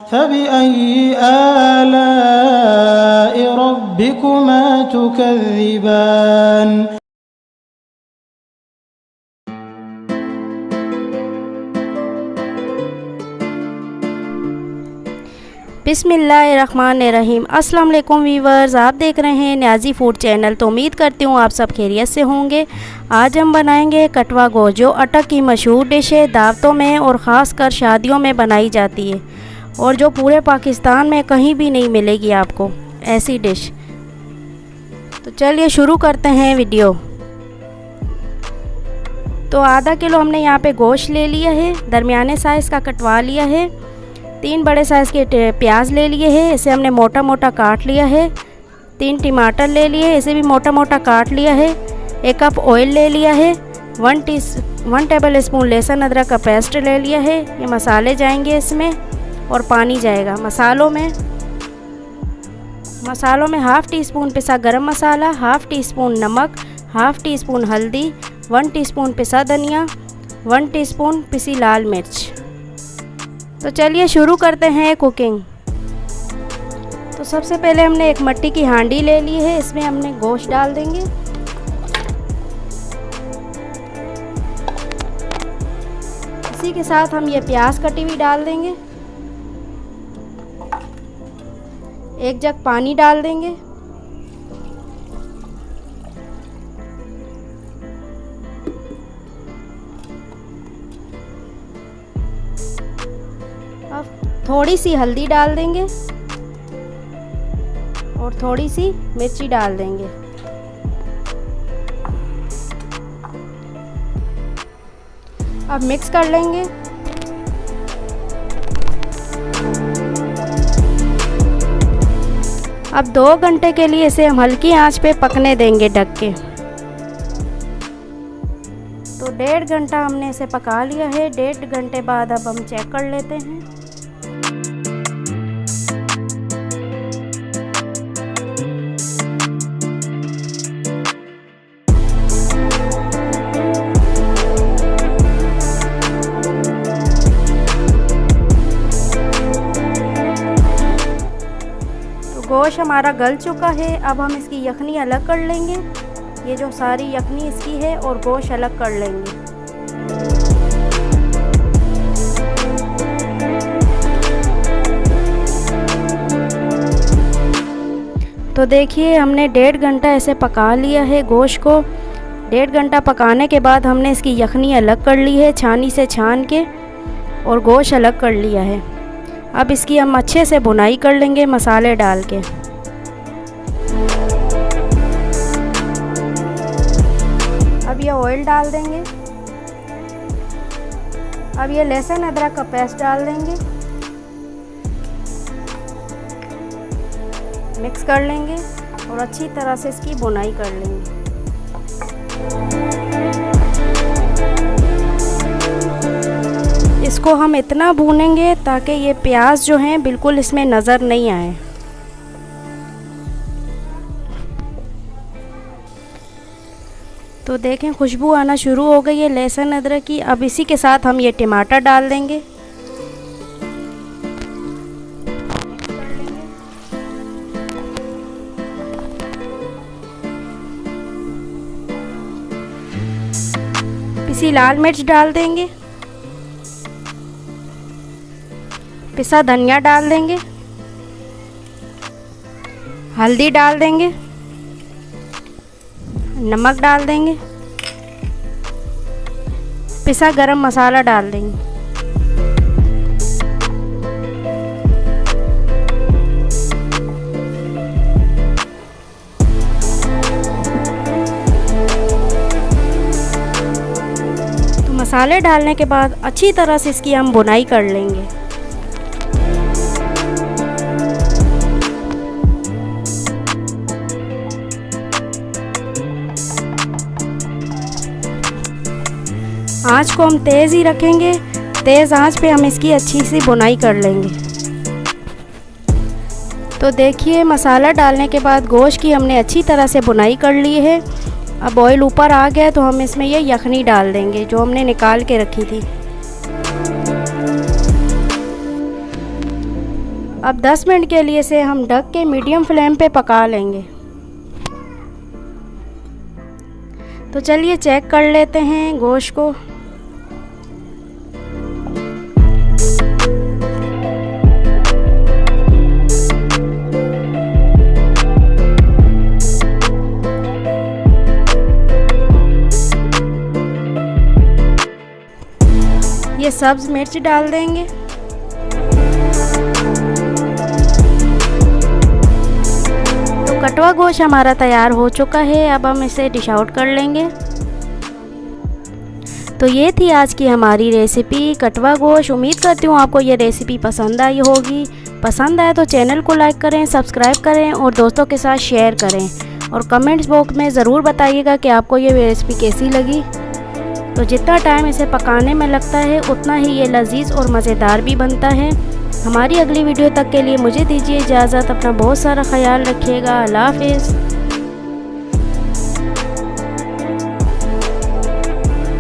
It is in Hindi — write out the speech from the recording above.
फ़बिअय्यि आलाइ रब्बिकुमा तुकज़्ज़िबान। बिस्मिल्लाहिर्रहमानिर्रहीम। अस्सलाम वालेकुम वीवर्स, आप देख रहे हैं न्याज़ी फूड चैनल। तो उम्मीद करती हूँ आप सब खैरियत से होंगे। आज हम बनाएंगे कटवा गोश्त, जो अटक की मशहूर डिश है, दावतों में और ख़ास कर शादियों में बनाई जाती है और जो पूरे पाकिस्तान में कहीं भी नहीं मिलेगी आपको ऐसी डिश। तो चलिए शुरू करते हैं वीडियो। तो आधा किलो हमने यहाँ पे गोश्त ले लिया है, दरमियाने साइज़ का कटवा लिया है। 3 बड़े साइज़ के प्याज ले लिए हैं, इसे हमने मोटा मोटा काट लिया है। 3 टमाटर ले लिए, इसे भी मोटा मोटा काट लिया है। 1 कप ऑयल ले लिया है। 1 टेबल स्पून लहसुन अदरक का पेस्ट ले लिया है। ये मसाले जाएंगे इसमें और पानी जाएगा। मसालों में हाफ़ टी स्पून पिसा गरम मसाला, हाफ़ टी स्पून नमक, हाफ़ टी स्पून हल्दी, 1 टीस्पून पिसा धनिया, 1 टीस्पून पिसी लाल मिर्च। तो चलिए शुरू करते हैं कुकिंग। तो सबसे पहले हमने एक मिट्टी की हांडी ले ली है, इसमें हमने गोश्त डाल देंगे। इसी के साथ हम ये प्याज कटी हुई डाल देंगे। 1 जग पानी डाल देंगे। अब थोड़ी सी हल्दी डाल देंगे और थोड़ी सी मिर्ची डाल देंगे। अब मिक्स कर लेंगे। अब 2 घंटे के लिए इसे हम हल्की आंच पे पकने देंगे ढक के। तो 1.5 घंटा हमने इसे पका लिया है। 1.5 घंटे बाद अब हम चेक कर लेते हैं। तो गोश्त हमारा गल चुका है। अब हम इसकी यखनी अलग कर लेंगे। ये जो सारी यखनी इसकी है और गोश्त अलग कर लेंगे। तो देखिए हमने 1.5 घंटा ऐसे पका लिया है गोश्त को। 1.5 घंटा पकाने के बाद हमने इसकी यखनी अलग कर ली है, छानी से छान के, और गोश्त अलग कर लिया है। अब इसकी हम अच्छे से भुनाई कर लेंगे मसाले डाल के। अब ये ऑयल डाल देंगे। अब ये लहसुन अदरक का पेस्ट डाल देंगे। मिक्स कर लेंगे और अच्छी तरह से इसकी भुनाई कर लेंगे। इसको हम इतना भूनेंगे ताकि ये प्याज जो हैं बिल्कुल इसमें नज़र नहीं आए। तो देखें खुशबू आना शुरू हो गई है लहसुन अदरक की। अब इसी के साथ हम ये टमाटर डाल देंगे। पिसी लाल मिर्च डाल देंगे। पिसा धनिया डाल देंगे। हल्दी डाल देंगे। नमक डाल देंगे। पिसा गरम मसाला डाल देंगे। तो मसाले डालने के बाद अच्छी तरह से इसकी हम भुनाई कर लेंगे। आँच को हम तेज़ ही रखेंगे। तेज़ आंच पे हम इसकी अच्छी सी भुनाई कर लेंगे। तो देखिए मसाला डालने के बाद गोश्त की हमने अच्छी तरह से भुनाई कर ली है। अब ऑयल ऊपर आ गया तो हम इसमें ये यखनी डाल देंगे जो हमने निकाल के रखी थी। अब 10 मिनट के लिए इसे हम ढक के मीडियम फ्लेम पे पका लेंगे। तो चलिए चेक कर लेते हैं गोश्त को। ये सब्ज़ मिर्च डाल देंगे। तो कटवा गोश्त हमारा तैयार हो चुका है। अब हम इसे डिश आउट कर लेंगे। तो ये थी आज की हमारी रेसिपी कटवा गोश्त। उम्मीद करती हूँ आपको ये रेसिपी पसंद आई होगी। पसंद आए तो चैनल को लाइक करें, सब्सक्राइब करें और दोस्तों के साथ शेयर करें। और कमेंट्स बॉक्स में ज़रूर बताइएगा कि आपको ये रेसिपी कैसी लगी। तो जितना टाइम इसे पकाने में लगता है उतना ही ये लजीज और मज़ेदार भी बनता है। हमारी अगली वीडियो तक के लिए मुझे दीजिए इजाज़त। अपना बहुत सारा ख्याल रखिएगा। अल्लाह हाफ़िज़।